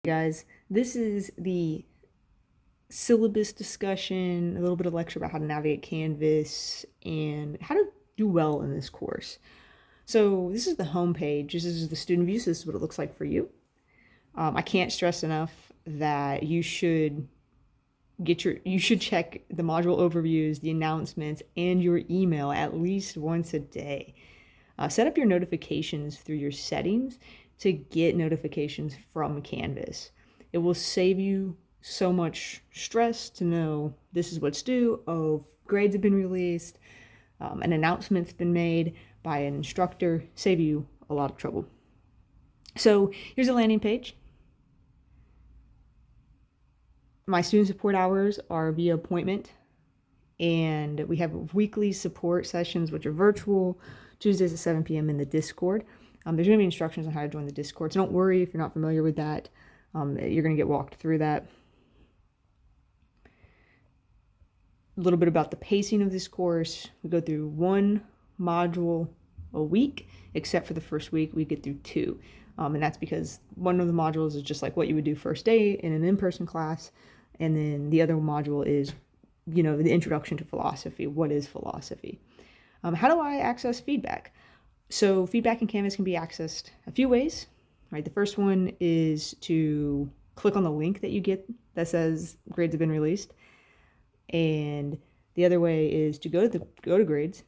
Guys, this is the syllabus discussion, a little bit of lecture about how to navigate Canvas and how to do well in this course. So this is the home page. This is the student view. So this is what it looks like for you. I can't stress enough that you should check the module overviews, the announcements, and your email at least once a day. Set up your notifications through your settings to get notifications from Canvas. It will save you so much stress to know this is what's due. Oh, grades have been released, an announcement's been made by an instructor. Save you a lot of trouble. So here's a landing page. My student support hours are via appointment, and we have weekly support sessions, which are virtual, Tuesdays at 7 p.m. in the Discord. There's going to be instructions on how to join the Discord, so don't worry if you're not familiar with that. You're going to get walked through that. A little bit about the pacing of this course. We go through one module a week, except for the first week we get through two. And that's because one of the modules is just like what you would do first day in an in-person class, and then the other module is, the introduction to philosophy. What is philosophy? How do I access feedback? So feedback in Canvas can be accessed a few ways, right? The first one is to click on the link that you get that says grades have been released. And the other way is to go to grades.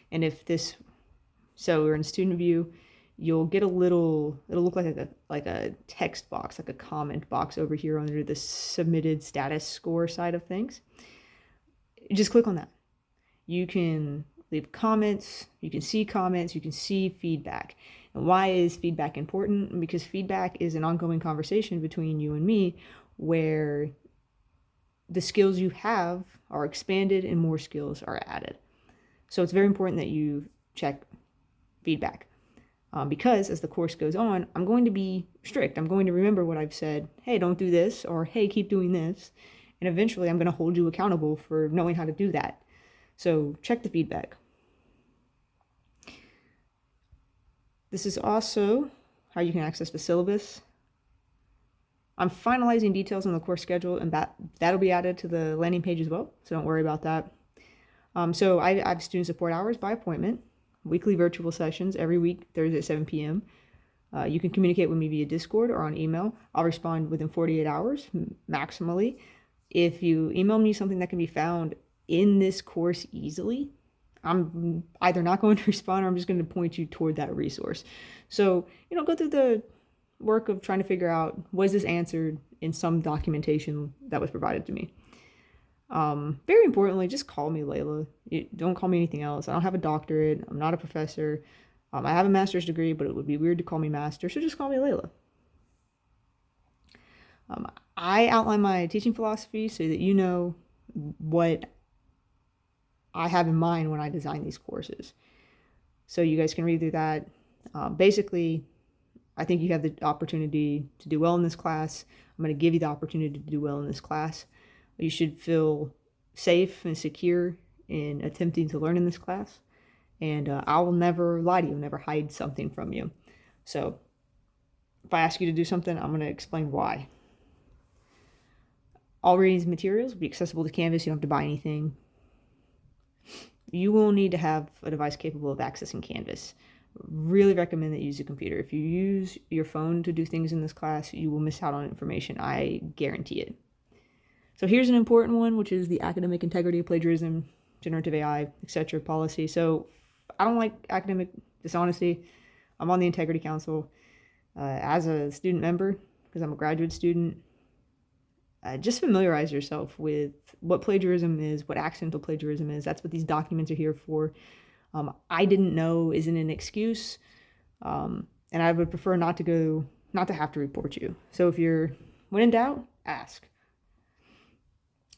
And so we're in student view, you'll get it'll look like a text box, like a comment box over here under the submitted status score side of things. Just click on that. You can leave comments, you can see feedback. And why is feedback important? Because feedback is an ongoing conversation between you and me where the skills you have are expanded and more skills are added. So it's very important that you check feedback. Because as the course goes on, I'm going to be strict. I'm going to remember what I've said. Hey, don't do this, or hey, keep doing this. And eventually I'm going to hold you accountable for knowing how to do that. So check the feedback. This is also how you can access the syllabus. I'm finalizing details on the course schedule, and that'll be added to the landing page as well, so don't worry about that. So I have student support hours by appointment, weekly virtual sessions every week, Thursday at 7 p.m. You can communicate with me via Discord or on email. I'll respond within 48 hours, maximally. If you email me something that can be found in this course easily, I'm either not going to respond or I'm just going to point you toward that resource. So, go through the work of trying to figure out, was this answered in some documentation that was provided to me? Very importantly, just call me Layla. Don't call me anything else. I don't have a doctorate. I'm not a professor. I have a master's degree, but it would be weird to call me master, so just call me Layla. I outline my teaching philosophy so that you know what I have in mind when I design these courses. So you guys can read through that. Basically, I think you have the opportunity to do well in this class. I'm going to give you the opportunity to do well in this class. You should feel safe and secure in attempting to learn in this class. And I will never lie to you, never hide something from you. So if I ask you to do something, I'm going to explain why. All readings materials will be accessible to Canvas. You don't have to buy anything. You will need to have a device capable of accessing Canvas. Really recommend that you use a computer. If you use your phone to do things in this class, you will miss out on information. I guarantee it. So here's an important one, which is the academic integrity, plagiarism, generative AI, etc. policy. So I don't like academic dishonesty. I'm on the Integrity Council. As a student member, because I'm a graduate student, just familiarize yourself with what plagiarism is, what accidental plagiarism is. That's what these documents are here for. I didn't know isn't an excuse, and I would prefer not to have to report you. So when in doubt, ask.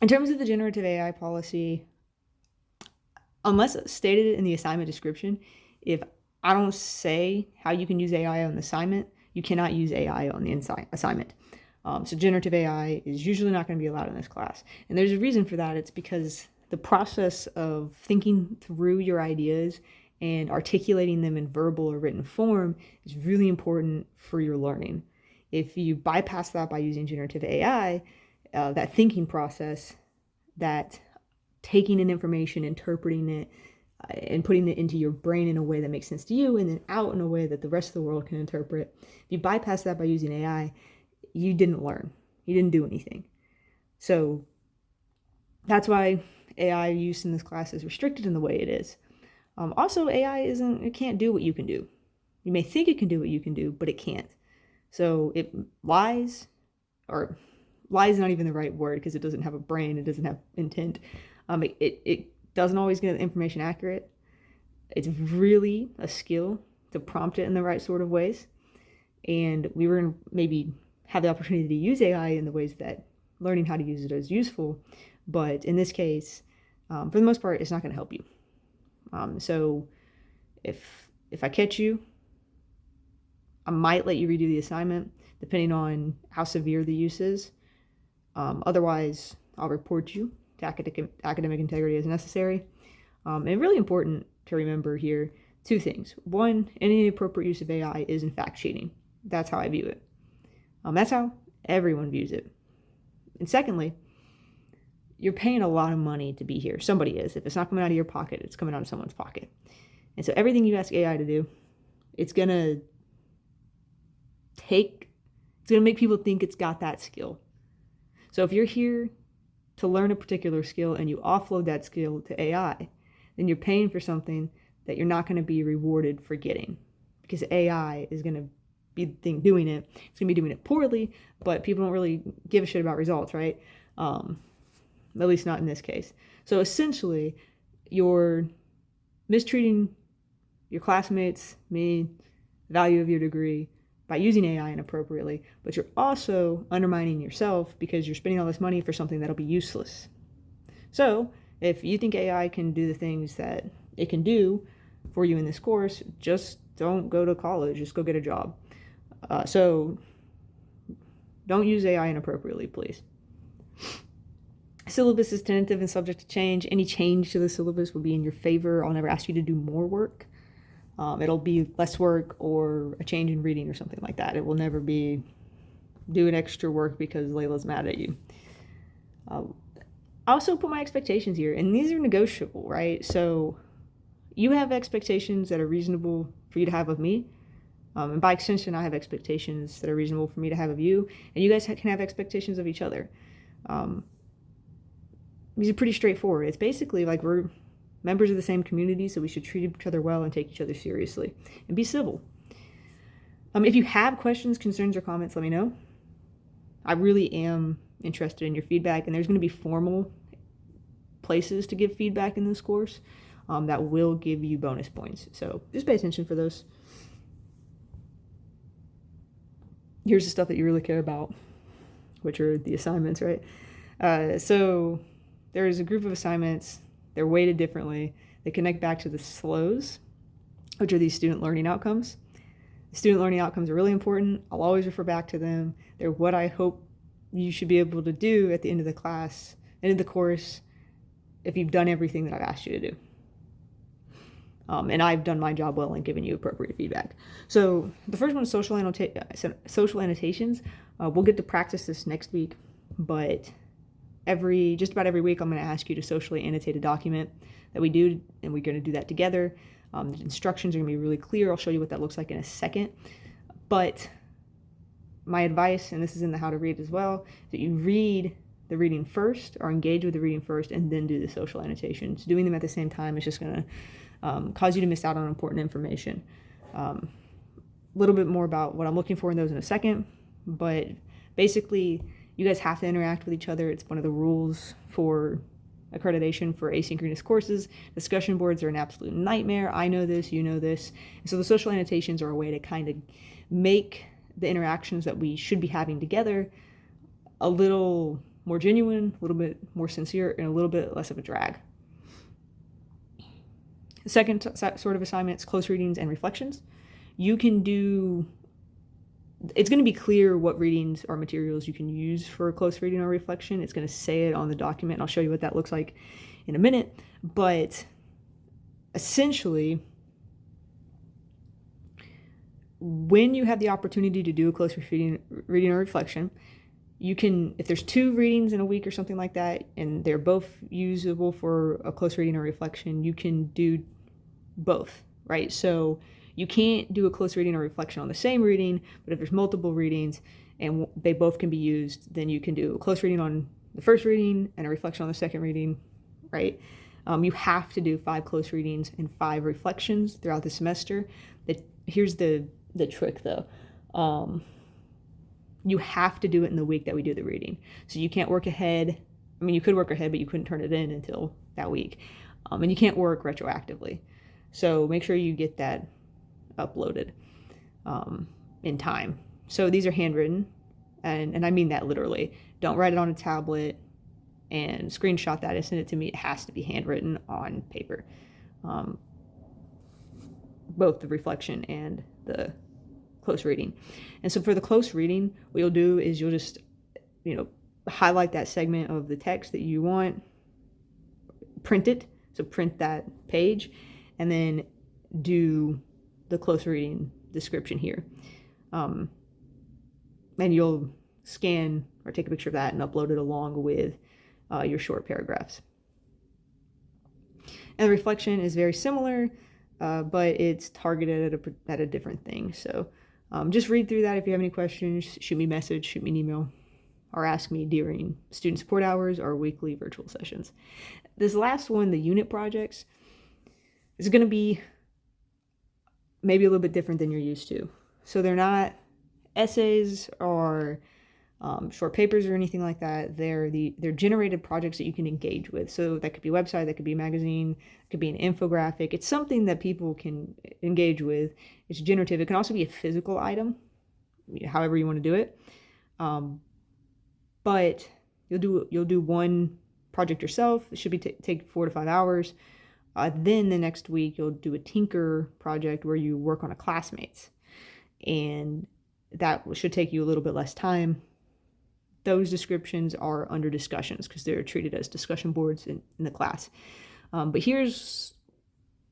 In terms of the generative AI policy, unless stated in the assignment description, if I don't say how you can use AI on the assignment, you cannot use AI on the assignment. So generative AI is usually not going to be allowed in this class. And there's a reason for that. It's because the process of thinking through your ideas and articulating them in verbal or written form is really important for your learning. If you bypass that by using generative AI, that thinking process, that taking in information, interpreting it, and putting it into your brain in a way that makes sense to you, and then out in a way that the rest of the world can interpret. If you bypass that by using AI, you didn't learn. You didn't do anything. So that's why AI use in this class is restricted in the way it is. Also, AI it can't do what you can do. You may think it can do what you can do, but it can't. So it lies, or lie is not even the right word because it doesn't have a brain, it doesn't have intent. It doesn't always get the information accurate. It's really a skill to prompt it in the right sort of ways. And we were going to maybe have the opportunity to use AI in the ways that learning how to use it is useful. But in this case, for the most part, it's not going to help you. So if I catch you, I might let you redo the assignment, depending on how severe the use is. Otherwise, I'll report you to academic integrity as necessary. And really important to remember here, two things. One, any appropriate use of AI is in fact cheating. That's how I view it. That's how everyone views it. And secondly, you're paying a lot of money to be here. Somebody is. If it's not coming out of your pocket, it's coming out of someone's pocket. And so everything you ask AI to do, it's going to make people think it's got that skill. So if you're here to learn a particular skill and you offload that skill to AI, then you're paying for something that you're not going to be rewarded for getting, because AI is going to be the thing doing it. It's going to be doing it poorly, but people don't really give a shit about results, right? At least not in this case. So essentially, you're mistreating your classmates, me, the value of your degree, by using AI inappropriately, but you're also undermining yourself because you're spending all this money for something that'll be useless. So if you think AI can do the things that it can do for you in this course, just don't go to college, just go get a job. So don't use AI inappropriately, please. Syllabus is tentative and subject to change. Any change to the syllabus will be in your favor. I'll never ask you to do more work. It'll be less work or a change in reading or something like that. It will never be doing extra work because Layla's mad at you. I also put my expectations here, and these are negotiable, right? So you have expectations that are reasonable for you to have of me. And by extension, I have expectations that are reasonable for me to have of you. And you guys can have expectations of each other. These are pretty straightforward. It's basically like we're members of the same community, so we should treat each other well and take each other seriously and be civil. If you have questions, concerns, or comments, let me know. I really am interested in your feedback, and there's going to be formal places to give feedback in this course that will give you bonus points. So just pay attention for those. Here's the stuff that you really care about, which are the assignments, right? So there is a group of assignments. They're weighted differently. They connect back to the SLOs, which are these student learning outcomes. The student learning outcomes are really important. I'll always refer back to them. They're what I hope you should be able to do at the end of the class, end of the course, if you've done everything that I've asked you to do. And I've done my job well in giving you appropriate feedback. So the first one is social annotations. We'll get to practice this next week, but just about every week I'm going to ask you to socially annotate a document that we do, and we're going to do that together. The instructions are going to be really clear. I'll show you what that looks like in a second. But my advice, and this is in the how to read as well, that you read the reading first, or engage with the reading first, and then do the social annotations. Doing them at the same time is just going to cause you to miss out on important information. A little bit more about what I'm looking for in those in a second, but basically you guys have to interact with each other. It's one of the rules for accreditation for asynchronous courses. Discussion boards are an absolute nightmare. I know this, you know this. And so the social annotations are a way to kind of make the interactions that we should be having together a little more genuine, a little bit more sincere, and a little bit less of a drag. The second sort of assignment is close readings and reflections. You can do, it's going to be clear what readings or materials you can use for a close reading or reflection. It's going to say it on the document, and I'll show you what that looks like in a minute. But essentially, when you have the opportunity to do a close reading or reflection, you can, if there's 2 readings in a week or something like that, and they're both usable for a close reading or reflection, you can do both, right? So you can't do a close reading or reflection on the same reading, but if there's multiple readings and they both can be used, then you can do a close reading on the first reading and a reflection on the second reading, right? You have to do 5 close readings and 5 reflections throughout the semester. Here's the trick though. You have to do it in the week that we do the reading. So you can't work ahead. I mean, you could work ahead, but you couldn't turn it in until that week. And you can't work retroactively. So make sure you get that uploaded in time. So these are handwritten, and I mean that literally. Don't write it on a tablet and screenshot that and send it to me. It has to be handwritten on paper. Both the reflection and the close reading. And so for the close reading, what you'll do is you'll just, highlight that segment of the text that you want, print it. So print that page, and then do the close reading description here. And you'll scan or take a picture of that and upload it along with your short paragraphs. And the reflection is very similar, but it's targeted at a different thing. So just read through that. If you have any questions, shoot me a message, shoot me an email, or ask me during student support hours or weekly virtual sessions. This last one, the unit projects, is going to be maybe a little bit different than you're used to. So they're not essays or short papers or anything like that. They're generated projects that you can engage with. So that could be a website, that could be a magazine, it could be an infographic. It's something that people can engage with. It's generative. It can also be a physical item, however you want to do it. But you'll do one project yourself. It should be take 4 to 5 hours. Then the next week you'll do a tinker project where you work on a classmate's, and that should take you a little bit less time. Those descriptions are under discussions because they're treated as discussion boards in the class. But here's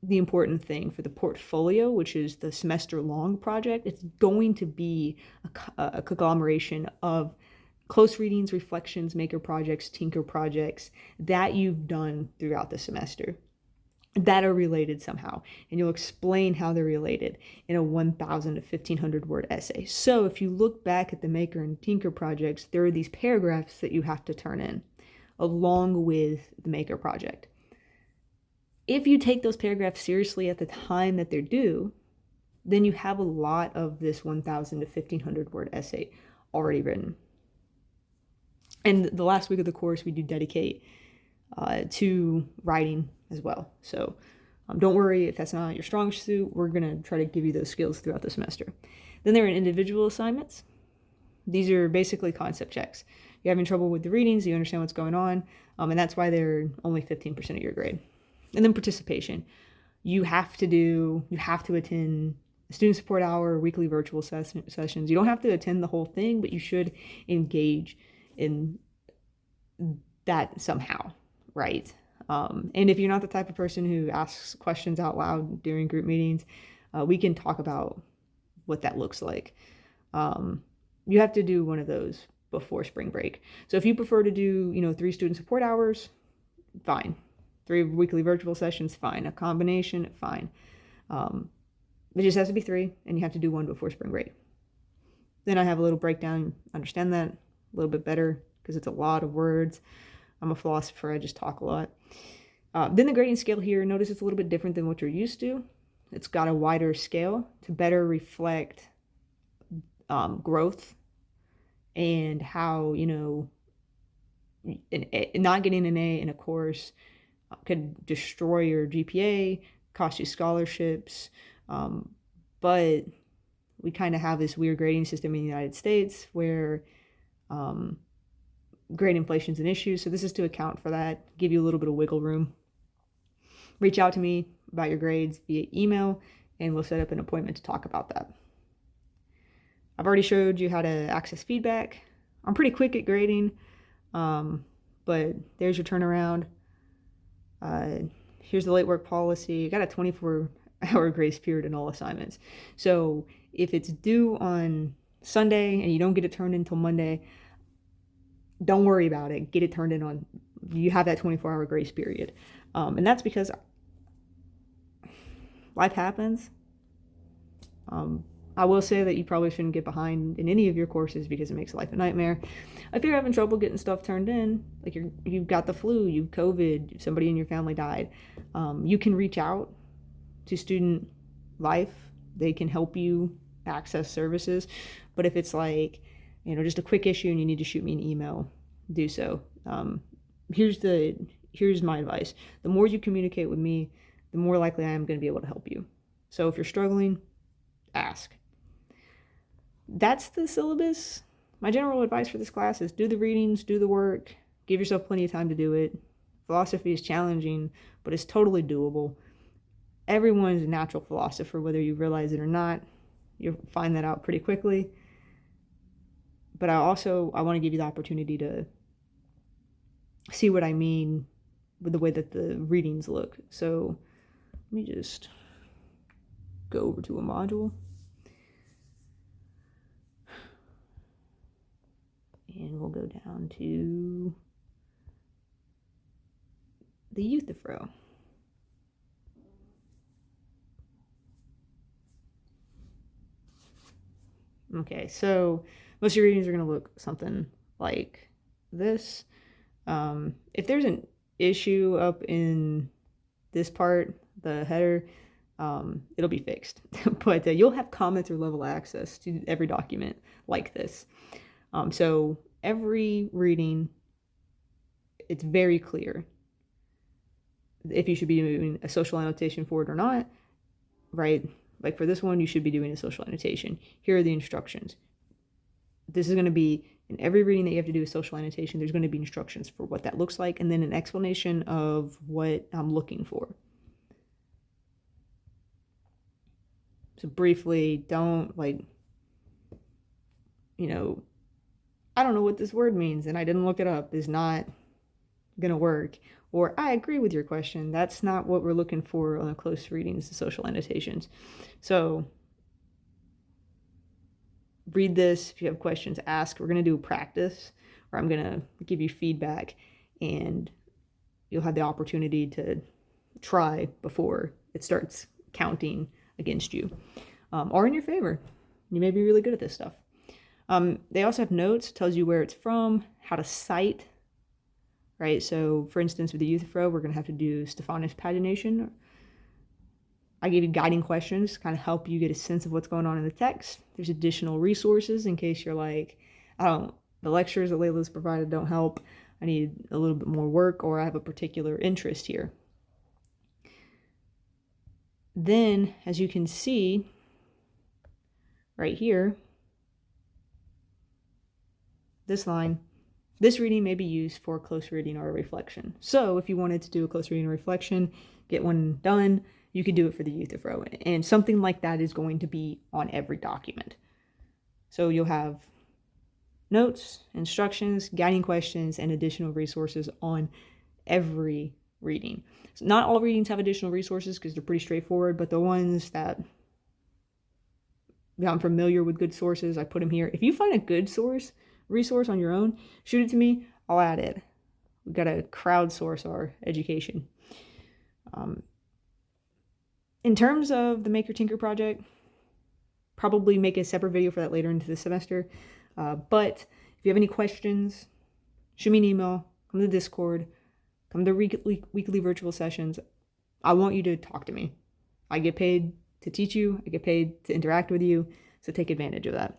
the important thing for the portfolio, which is the semester-long project. It's going to be a conglomeration of close readings, reflections, maker projects, tinker projects that you've done throughout the semester that are related somehow, and you'll explain how they're related in a 1,000 to 1,500 word essay. So if you look back at the maker and tinker projects, there are these paragraphs that you have to turn in along with the maker project. If you take those paragraphs seriously at the time that they're due, then you have a lot of this 1,000 to 1,500 word essay already written. And the last week of the course, we do dedicate to writing as well. So don't worry if that's not your strong suit. We're going to try to give you those skills throughout the semester. Then there are individual assignments. These are basically concept checks. You're having trouble with the readings, you understand what's going on, and that's why they're only 15% of your grade. And then participation. You have to attend a student support hour, weekly virtual sessions. You don't have to attend the whole thing, but you should engage in that somehow, right? And if you're not the type of person who asks questions out loud during group meetings, we can talk about what that looks like. You have to do one of those before spring break. So if you prefer to do, 3 student support hours, fine. 3 weekly virtual sessions, fine. A combination, fine. It just has to be 3, and you have to do 1 before spring break. Then I have a little breakdown. Understand that a little bit better because it's a lot of words. I'm a philosopher. I just talk a lot. Then the grading scale here, notice it's a little bit different than what you're used to. It's got a wider scale to better reflect growth and how, not getting an A in a course could destroy your GPA, cost you scholarships. But we kind of have this weird grading system in the United States where grade inflation is an issue. So this is to account for that, give you a little bit of wiggle room. Reach out to me about your grades via email, and we'll set up an appointment to talk about that. I've already showed you how to access feedback. I'm pretty quick at grading, but there's your turnaround. Here's the late work policy. You got a 24-hour grace period in all assignments. So If it's due on Sunday and you don't get it turned in until Monday, don't worry about it. Get it turned in on, you have that 24-hour grace period. And that's because life happens. I will say that you probably shouldn't get behind in any of your courses because it makes life a nightmare. If you're having trouble getting stuff turned in, like you've got the flu, you've COVID, somebody in your family died, you can reach out to Student Life. They can help you access services. But if it's like, just a quick issue and you need to shoot me an email, do so. Here's my advice. The more you communicate with me, the more likely I am going to be able to help you. So if you're struggling, ask. That's the syllabus. My general advice for this class is do the readings, do the work, give yourself plenty of time to do it. Philosophy is challenging, but it's totally doable. Everyone's a natural philosopher, whether you realize it or not. You'll find that out pretty quickly. But I want to give you the opportunity to see what I mean with the way that the readings look. So let me just go over to a module. And we'll go down to the Euthyphro. Okay, so most of your readings are going to look something like this. If there's an issue up in this part, the header, it'll be fixed. But you'll have comments or level access to every document like this. So every reading, it's very clear if you should be doing a social annotation for it or not, right? Like for this one, you should be doing a social annotation. Here are the instructions. This is going to be, in every reading that you have to do a social annotation, there's going to be instructions for what that looks like and then an explanation of what I'm looking for. So briefly, don't I don't know what this word means and I didn't look it up is not going to work. Or I agree with your question. That's not what we're looking for on the close readings, the social annotations. So read this. If you have questions, ask. We're going to do a practice where I'm going to give you feedback and you'll have the opportunity to try before it starts counting against you or in your favor. You may be really good at this stuff. They also have notes, tells you where it's from, how to cite, right? So for instance, with the Euthyphro, we're going to have to do Stephanus pagination. I gave you guiding questions to kind of help you get a sense of what's going on in the text. There's additional resources in case you're like, the lectures that Layla's provided don't help. I need a little bit more work or I have a particular interest here. Then, as you can see right here, this line, this reading may be used for a close reading or a reflection. So if you wanted to do a close reading or reflection, get one done, you could do it for the Euthyphro. And something like that is going to be on every document. So you'll have notes, instructions, guiding questions, and additional resources on every reading. So not all readings have additional resources because they're pretty straightforward, but the ones that I'm familiar with good sources, I put them here. If you find a good resource on your own, shoot it to me, I'll add it. We've got to crowdsource our education. In terms of the Make Your Tinker project, probably make a separate video for that later into the semester. But if you have any questions, shoot me an email, come to Discord, come to weekly virtual sessions. I want you to talk to me. I get paid to teach you. I get paid to interact with you. So take advantage of that.